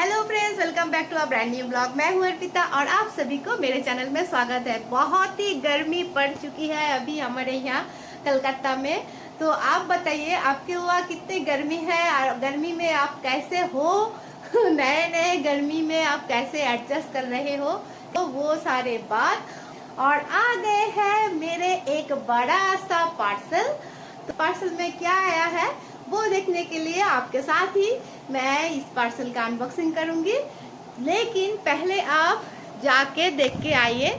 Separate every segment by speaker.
Speaker 1: Hello friends, welcome back to a brand new blog. मैं हूं अर्पिता और आप सभी को मेरे चैनल में स्वागत है। बहुत ही गर्मी पड़ चुकी है अभी हमारे यहाँ कलकत्ता में। तो आप बताइए आपके वहाँ कितनी गर्मी है और गर्मी में आप कैसे हो नए नए गर्मी में आप कैसे एडजस्ट कर रहे हो, तो वो सारे बात। और आ गए हैं मेरे एक बड़ा सा पार्सल। तो पार्सल में क्या आया है वो देखने के लिए आपके साथ ही मैं इस पार्सल का अनबॉक्सिंग करूंगी। लेकिन पहले आप जाके देख के आइए।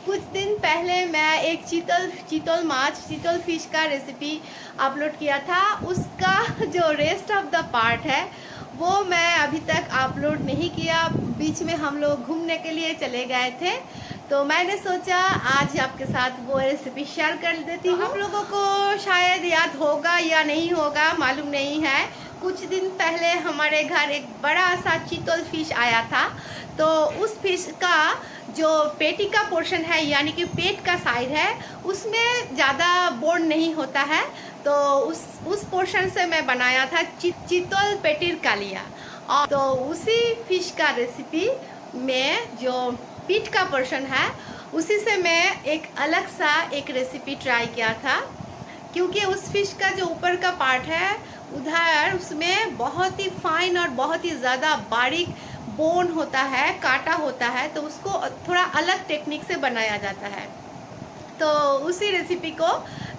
Speaker 1: कुछ दिन पहले मैं एक चीतल फिश का रेसिपी अपलोड किया था। उसका जो रेस्ट ऑफ द पार्ट है वो मैं अभी तक अपलोड नहीं किया। बीच में हम लोग घूमने के लिए चले गए थे, तो मैंने सोचा आज आपके साथ वो रेसिपी शेयर कर देती हूँ। आप लोगों को शायद याद होगा या नहीं होगा, मालूम नहीं है। कुछ दिन पहले हमारे घर एक बड़ा सा चीतल फिश आया था। तो उस फिश का जो पेटी का पोर्शन है, यानी कि पेट का साइड है, उसमें ज़्यादा बोन नहीं होता है। तो उस पोर्शन से मैं बनाया था चीतल पेटिर कालिया। और तो उसी फिश का रेसिपी में जो पीठ का पोर्शन है उसी से मैं एक अलग सा एक रेसिपी ट्राई किया था। क्योंकि उस फिश का जो ऊपर का पार्ट है उधर उसमें बहुत ही फाइन और बहुत ही ज़्यादा बारीक बोन होता है, काटा होता है, तो उसको थोड़ा अलग टेक्निक से बनाया जाता है। तो उसी रेसिपी को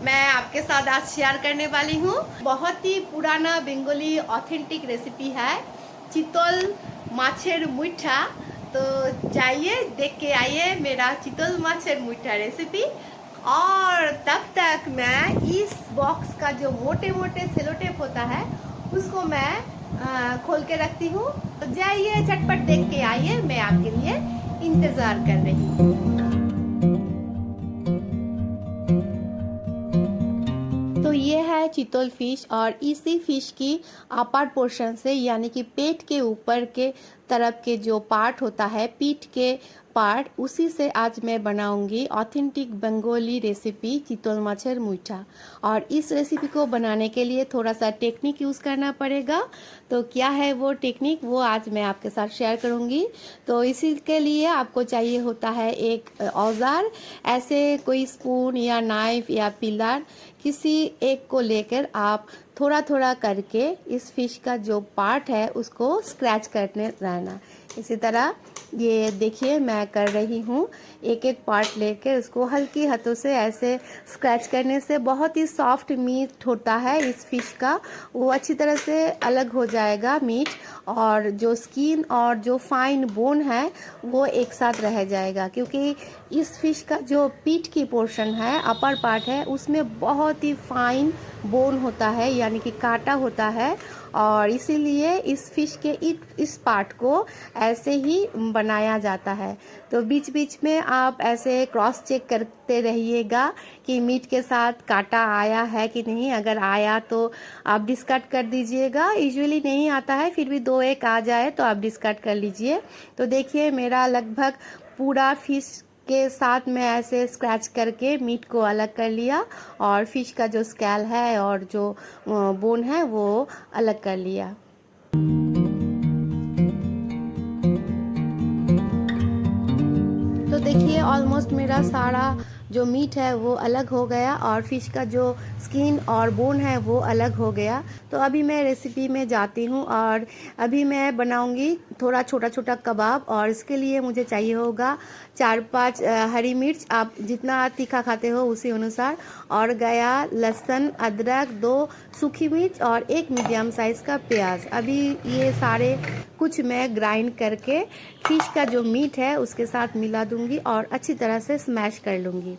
Speaker 1: मैं आपके साथ आज शेयर करने वाली हूँ। बहुत ही पुराना बंगाली ऑथेंटिक रेसिपी है चितल माछेर मुइठा। तो जाइए देख के आइए मेरा चितल माछेर मुइठा रेसिपी। और तब तक मैं इस बॉक्स का जो मोटे मोटे सेलोटेप होता है उसको मैं खोल के रखती हूँ। तो जाइए झटपट देख के आइए, मैं आपके लिए इंतज़ार कर रही हूँ। तो ये है चितल फिश और इसी फिश की अपर पोर्शन से, यानी कि पेट के ऊपर के तरफ के जो पार्ट होता है, पीठ के पार्ट, उसी से आज मैं बनाऊंगी ऑथेंटिक बंगाली रेसिपी चितल माछेर मुइठा। और इस रेसिपी को बनाने के लिए थोड़ा सा टेक्निक यूज़ करना पड़ेगा। तो क्या है वो टेक्निक, वो आज मैं आपके साथ शेयर करूंगी। तो इसी के लिए आपको चाहिए होता है एक औजार। ऐसे कोई स्पून या नाइफ या पिलर किसी एक को लेकर आप थोड़ा थोड़ा करके इस फिश का जो पार्ट है उसको स्क्रैच करने रहना। इसी तरह ये देखिए मैं कर रही हूँ। एक एक पार्ट लेके उसको हल्की हाथों से ऐसे स्क्रैच करने से बहुत ही सॉफ्ट मीट होता है इस फिश का, वो अच्छी तरह से अलग हो जाएगा मीट। और जो स्किन और जो फाइन बोन है वो एक साथ रह जाएगा। क्योंकि इस फिश का जो पीठ की पोर्शन है, अपर पार्ट है, उसमें बहुत ही फाइन बोन होता है, यानी कि काटा होता है। और इसीलिए इस फिश के इस पार्ट को ऐसे ही बनाया जाता है। तो बीच बीच में आप ऐसे क्रॉस चेक करते रहिएगा कि मीट के साथ काटा आया है कि नहीं। अगर आया तो आप डिस्कार्ड कर दीजिएगा। यूजुअली नहीं आता है, फिर भी दो एक आ जाए तो आप डिस्कार्ड कर लीजिए। तो देखिए मेरा लगभग पूरा फिश के साथ में ऐसे स्क्रैच करके मीट को अलग कर लिया और फिश का जो स्कैल है और जो बोन है वो अलग कर लिया। तो देखिए ऑलमोस्ट मेरा सारा जो मीट है वो अलग हो गया और फिश का जो स्किन और बोन है वो अलग हो गया। तो अभी मैं रेसिपी में जाती हूँ और अभी मैं बनाऊंगी थोड़ा छोटा छोटा कबाब। और इसके लिए मुझे चाहिए होगा 4-5 हरी मिर्च, आप जितना तीखा खाते हो उसी अनुसार, और गया लहसुन, अदरक, 2 सूखी मिर्च और 1 मीडियम साइज़ का प्याज। अभी ये सारे कुछ मैं ग्राइंड करके फिश का जो मीट है उसके साथ मिला दूंगी और अच्छी तरह से स्मैश कर लूँगी।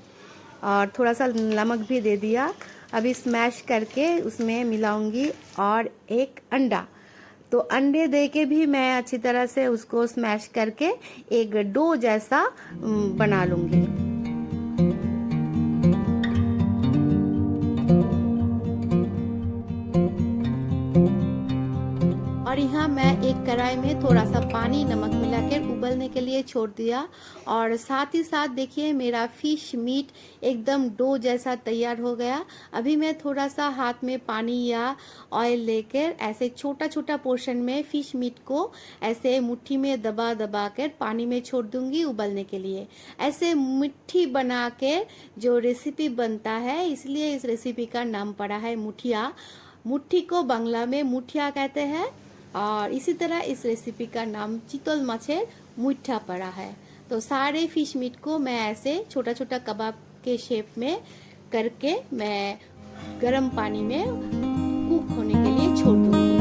Speaker 1: और थोड़ा सा नमक भी दे दिया। अभी स्मैश करके उसमें मिलाऊंगी और एक अंडा। तो अंडे दे के भी मैं अच्छी तरह से उसको स्मैश करके एक डो जैसा बना लूँगी। और यहाँ मैं एक कढ़ाई में थोड़ा सा पानी नमक मिलाकर उबलने के लिए छोड़ दिया। और साथ ही साथ देखिए मेरा फिश मीट एकदम डो जैसा तैयार हो गया। अभी मैं थोड़ा सा हाथ में पानी या ऑयल लेकर ऐसे छोटा छोटा पोर्शन में फिश मीट को ऐसे मुट्ठी में दबा दबा कर पानी में छोड़ दूंगी उबलने के लिए। ऐसे मुट्ठी बना के जो रेसिपी बनता है, इसलिए इस रेसिपी का नाम पड़ा है मुठिया। मुट्ठी को बांग्ला में मुठिया कहते हैं और इसी तरह इस रेसिपी का नाम चितल माछेर मुठा पड़ा है। तो सारे फिश मीट को मैं ऐसे छोटा छोटा कबाब के शेप में करके मैं गर्म पानी में कुक होने के लिए छोड़ दूंगी।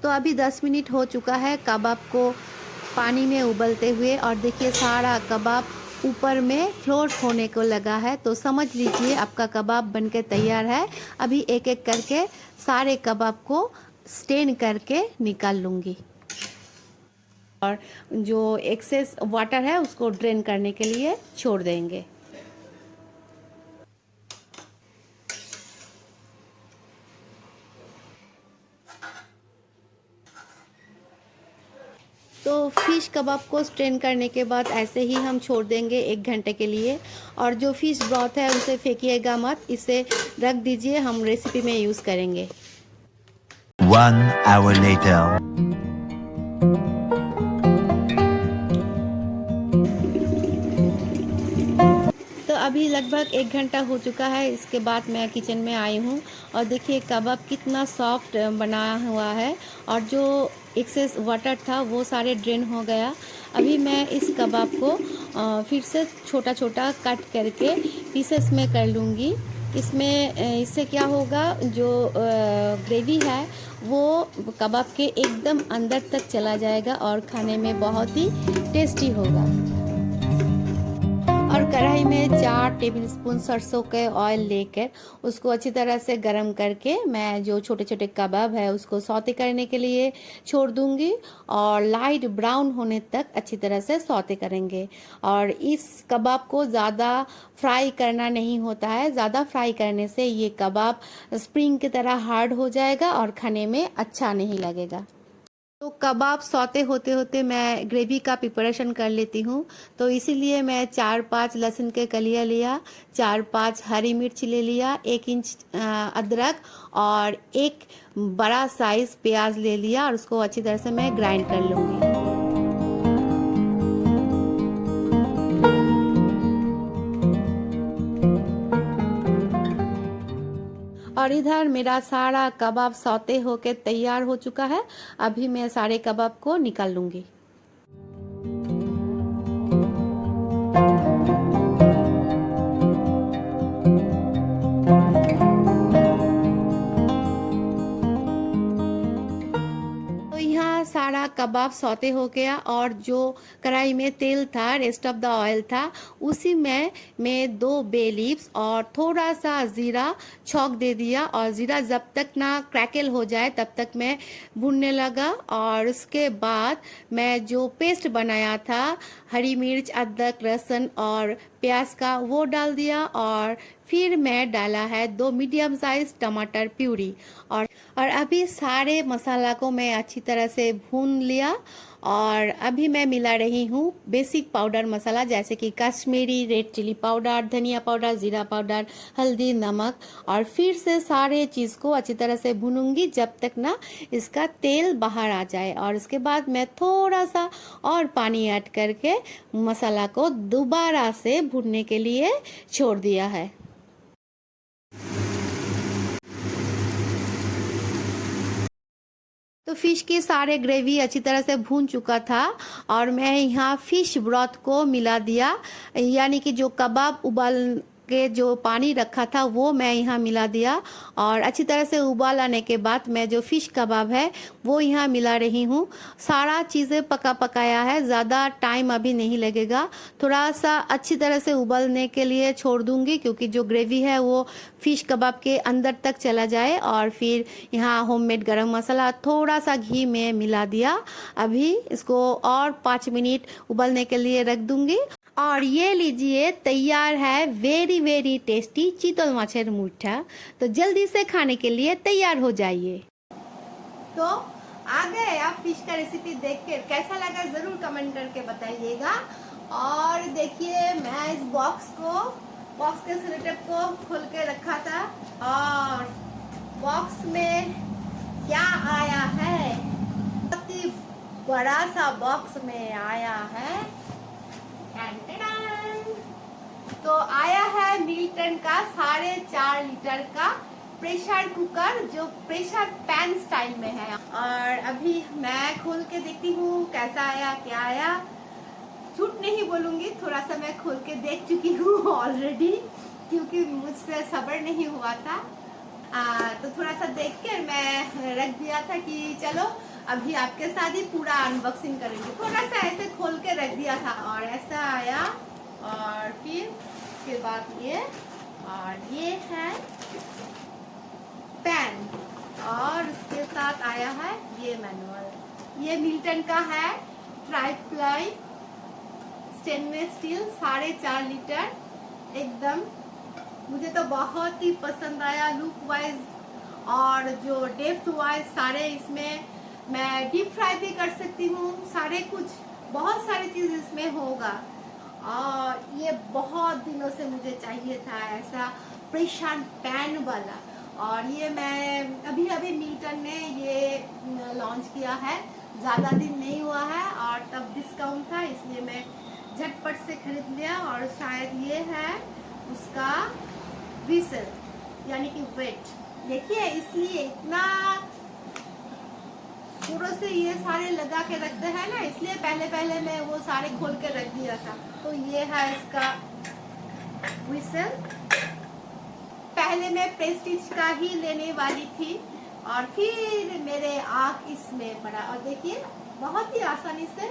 Speaker 1: तो अभी 10 मिनट हो चुका है कबाब को पानी में उबलते हुए और देखिए सारा कबाब ऊपर में फ्लोट होने को लगा है। तो समझ लीजिए आपका कबाब बनके तैयार है। अभी एक एक करके सारे कबाब को स्टेन करके निकाल लूँगी और जो एक्सेस वाटर है उसको ड्रेन करने के लिए छोड़ देंगे। तो फिश कबाब को स्ट्रेन करने के बाद ऐसे ही हम छोड़ देंगे 1 घंटे के लिए। और जो फिश ब्रॉथ है उसे फेंकिएगा मत, इसे रख दीजिए, हम रेसिपी में यूज़ करेंगे।
Speaker 2: 1 hour later.
Speaker 1: तो अभी लगभग 1 घंटा हो चुका है। इसके बाद मैं किचन में आई हूँ और देखिए कबाब कितना सॉफ्ट बना हुआ है और जो एक्सेस वाटर था वो सारे ड्रेन हो गया। अभी मैं इस कबाब को फिर से छोटा छोटा कट करके पीसेस में कर लूँगी। इससे क्या होगा, जो ग्रेवी है वो कबाब के एकदम अंदर तक चला जाएगा और खाने में बहुत ही टेस्टी होगा। और कढ़ाई में 4 टेबलस्पून सरसों के ऑयल लेकर उसको अच्छी तरह से गरम करके मैं जो छोटे छोटे कबाब है उसको सौते करने के लिए छोड़ दूंगी और लाइट ब्राउन होने तक अच्छी तरह से सौते करेंगे। और इस कबाब को ज़्यादा फ्राई करना नहीं होता है, ज़्यादा फ्राई करने से ये कबाब स्प्रिंग की तरह हार्ड हो जाएगा और खाने में अच्छा नहीं लगेगा। तो कबाब सौते होते होते मैं ग्रेवी का प्रिपरेशन कर लेती हूँ। तो इसीलिए मैं 4-5 लहसुन के कलियाँ लिया, 4-5 हरी मिर्च ले लिया, 1 इंच अदरक और 1 बड़ा साइज प्याज ले लिया और उसको अच्छी तरह से मैं ग्राइंड कर लूँगी। और इधर मेरा सारा कबाब सौते होके तैयार हो चुका है। अभी मैं सारे कबाब को निकाल लूँगी। सारा कबाब सौते हो गया और जो कढ़ाई में तेल था, रेस्ट ऑफ द ऑयल था, उसी में मैं 2 बे लीव्स और थोड़ा सा ज़ीरा छौंक दे दिया और ज़ीरा जब तक ना क्रैकल हो जाए तब तक मैं भूनने लगा। और उसके बाद मैं जो पेस्ट बनाया था हरी मिर्च, अदरक, लहसुन और प्याज का, वो डाल दिया और फिर मैं डाला है 2 मीडियम साइज टमाटर प्यूरी। और अभी सारे मसाला को मैं अच्छी तरह से भून लिया और अभी मैं मिला रही हूँ बेसिक पाउडर मसाला जैसे कि कश्मीरी रेड चिली पाउडर, धनिया पाउडर, जीरा पाउडर, हल्दी, नमक। और फिर से सारे चीज़ को अच्छी तरह से भूनूंगी जब तक ना इसका तेल बाहर आ जाए। और उसके बाद मैं थोड़ा सा और पानी ऐड करके मसाला को दोबारा से भूनने के लिए छोड़ दिया है। तो फिश की सारे ग्रेवी अच्छी तरह से भून चुका था और मैं यहाँ फिश ब्रॉथ को मिला दिया, यानी कि जो कबाब उबाल के जो पानी रखा था वो मैं यहाँ मिला दिया। और अच्छी तरह से उबाल आने के बाद मैं जो फिश कबाब है वो यहाँ मिला रही हूँ। सारा चीज़ें पकाया है, ज़्यादा टाइम अभी नहीं लगेगा, थोड़ा सा अच्छी तरह से उबलने के लिए छोड़ दूँगी क्योंकि जो ग्रेवी है वो फिश कबाब के अंदर तक चला जाए। और फिर यहाँ होममेड गरम मसाला थोड़ा सा घी में मिला दिया। अभी इसको और 5 मिनट उबलने के लिए रख दूँगी और ये लीजिए तैयार है वेरी वेरी टेस्टी चीतल माछेर मुठा। तो जल्दी से खाने के लिए तैयार हो जाइए। तो आ गए आप फिश का रेसिपी देख के, कैसा लगा जरूर कमेंट करके बताइएगा। और देखिए मैं इस बॉक्स के सेलोटेप को खोल के रखा था और बॉक्स में क्या आया है, बहुत ही बड़ा सा बॉक्स में आया है। तो आया है मिल्टन का 4.5 लीटर का प्रेशर कुकर जो प्रेशर पैन स्टाइल में है। और अभी मैं खोल के देखती हूँ कैसा आया क्या आया। झूठ नहीं बोलूंगी, थोड़ा सा मैं खोल के देख चुकी हूँ ऑलरेडी, क्योंकि मुझसे सब्र नहीं हुआ था। तो थोड़ा सा देख कर मैं रख दिया था कि चलो अभी आपके साथ ही पूरा अनबॉक्सिंग करेंगे। थोड़ा सा ऐसे खोल के रख दिया था और ऐसा आया। और फिर उसके बाद ये है पैन और उसके साथ आया है ये मैनुअल। ये मिल्टन का है ट्राइप्लाई स्टेनलेस स्टील 4.5 लीटर। एकदम मुझे तो बहुत ही पसंद आया लुक वाइज और जो डेप्थ वाइज सारे। इसमें मैं डीप फ्राई भी कर सकती हूँ, सारे कुछ बहुत सारी चीज इसमें होगा। और ये बहुत दिनों से मुझे चाहिए था ऐसा प्रेशर पैन वाला। और ये मैं अभी मिल्टन ने ये लॉन्च किया है, ज़्यादा दिन नहीं हुआ है और तब डिस्काउंट था, इसलिए मैं झटपट से खरीद लिया। और शायद ये है उसका विसल यानी कि वेट, देखिए इसलिए इतना पूरा से ये सारे लगा के रखते हैं ना, इसलिए पहले मैं वो सारे खोल के रख दिया था। तो ये है इसका विसल। पहले मैं प्रेस्टीज का ही लेने वाली थी और फिर मेरे आँख इसमें पड़ा और देखिए बहुत ही आसानी से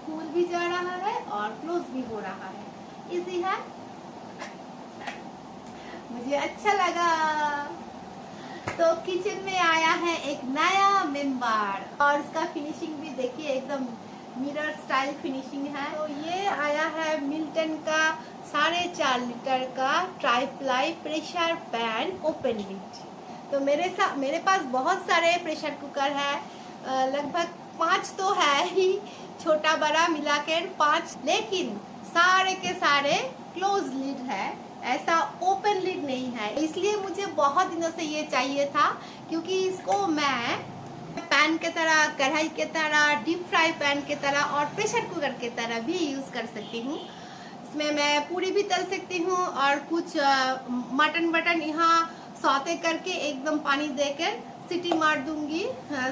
Speaker 1: खुल भी जा रहा है और क्लोज भी हो रहा है, इजी है, मुझे अच्छा लगा। तो किचन में आया है एक नया मेंबर और इसका फिनिशिंग भी देखिए एकदम मिरर स्टाइल फिनिशिंग है। तो ये आया है मिल्टन का 4.5 लीटर का triply pressure pan open lid. तो मेरे पास बहुत सारे प्रेशर कुकर है, लगभग 5 तो है ही, छोटा बड़ा मिलाकर 5, लेकिन सारे के सारे क्लोज लिड है, ऐसा ओपन लिड नहीं है। इसलिए मुझे बहुत दिनों से ये चाहिए था, क्योंकि इसको मैं पैन के तरह, कढ़ाई के तरह, डीप फ्राई पैन के तरह और प्रेशर कुकर के तरह भी यूज़ कर सकती हूँ। इसमें मैं पूरी भी तल सकती हूँ और कुछ मटन यहाँ सौते करके एकदम पानी देकर सीटी मार दूंगी,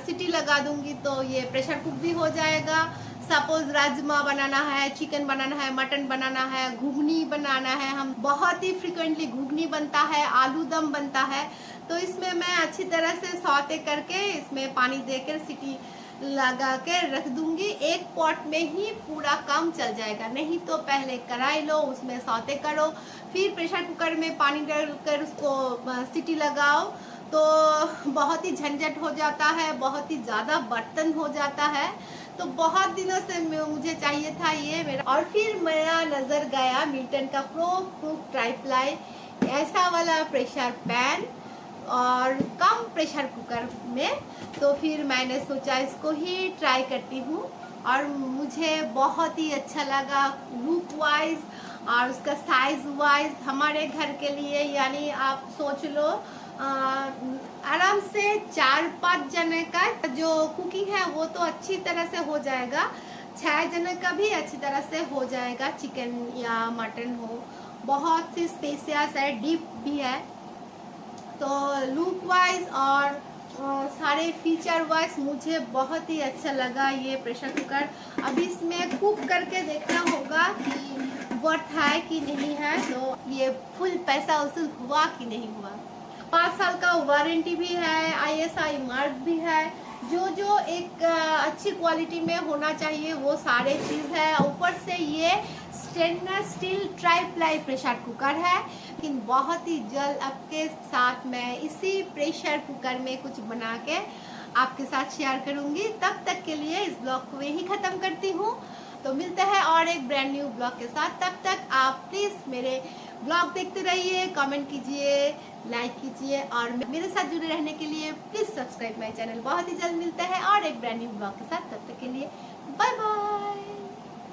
Speaker 1: सीटी लगा दूंगी, तो ये प्रेशर कुक भी हो जाएगा। सपोज राजमा बनाना है, चिकन बनाना है, मटन बनाना है, घुगनी बनाना है, हम बहुत ही फ्रिक्वेंटली घुगनी बनता है, आलू दम बनता है, तो इसमें मैं अच्छी तरह से सौते करके इसमें पानी देकर सीटी लगा के रख दूंगी। एक पॉट में ही पूरा काम चल जाएगा। नहीं तो पहले कढ़ाई लो, उसमें सौते करो, फिर प्रेशर कुकर में पानी डालकर उसको सीटी लगाओ, तो बहुत ही झंझट हो जाता है, बहुत ही ज़्यादा बर्तन हो जाता है। तो बहुत दिनों से मुझे चाहिए था ये मेरा। और फिर मेरा नज़र गया मिल्टन का प्रो कुक ट्राइप्लाई ऐसा वाला प्रेशर पैन और कम प्रेशर कुकर में, तो फिर मैंने सोचा इसको ही ट्राई करती हूँ और मुझे बहुत ही अच्छा लगा लुक वाइज और उसका साइज वाइज। हमारे घर के लिए यानी आप सोच लो आराम से 4-5 जने का जो कुकिंग है वो तो अच्छी तरह से हो जाएगा, 6 जने का भी अच्छी तरह से हो जाएगा। चिकन या मटन हो, बहुत सी स्पेसियस है, डीप भी है। तो लुक वाइज और सारे फीचर वाइज मुझे बहुत ही अच्छा लगा ये प्रेशर कुकर। अब इसमें कुक करके देखना होगा कि वर्थ है कि नहीं है, तो ये फुल पैसा वसूल हुआ कि नहीं हुआ। 5 साल का वारंटी भी है, ISI मार्क भी है, जो एक अच्छी क्वालिटी में होना चाहिए वो सारे चीज़ है। ऊपर से ये stainless steel tri-ply pressure cooker है। लेकिन बहुत ही जल्द आपके साथ मैं इसी प्रेशर कुकर में कुछ बना के आपके साथ शेयर करूंगी। तब तक के लिए इस ब्लॉग को यही ख़त्म करती हूँ। तो मिलते हैं और एक ब्रांड न्यू ब्लॉग के साथ। तब तक आप प्लीज़ मेरे ब्लॉग देखते रहिए, कमेंट कीजिए, लाइक कीजिए और मेरे साथ जुड़े रहने के लिए प्लीज़ सब्सक्राइब माई चैनल। बहुत ही जल्द मिलते हैं और एक ब्रांड न्यू ब्लॉग के साथ। तब तक के लिए बाय बाय।